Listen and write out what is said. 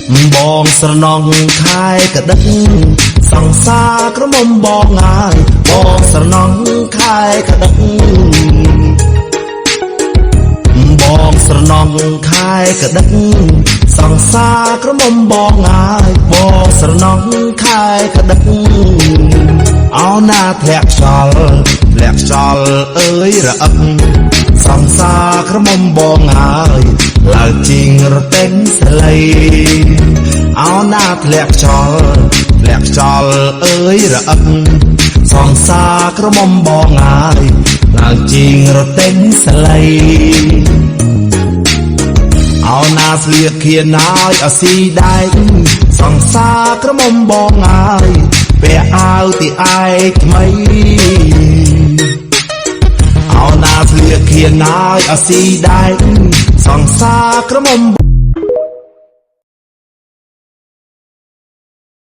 បងស្រណងខែកដឹកសង្សារក្រមុំបងហើយបងស្រណងខែកដឹកបងស្រណងខែកដឹកសង្សារក្រមុំបងហើយបងស្រណងខែកដឹកអោណាធ្លាក់ខ្យល់អើយរអឹកសង្សារក្រមុំបងហើយឡើងជីងរទេញសលៃអោណាធ្លាក់ខ្យល់អើយរអឹកសង្សារក្រមុំបងហើយឡើងជីងរទេញសលៃអោណាស្លៀកខៀនហើយអស៊ីដែកសង្សារក្រមុំបងហើយពាក់អាវទីឯកថ្មីអោណាស្លៀកខៀនហើយអស៊ីដែកសង្សារក្រមុំ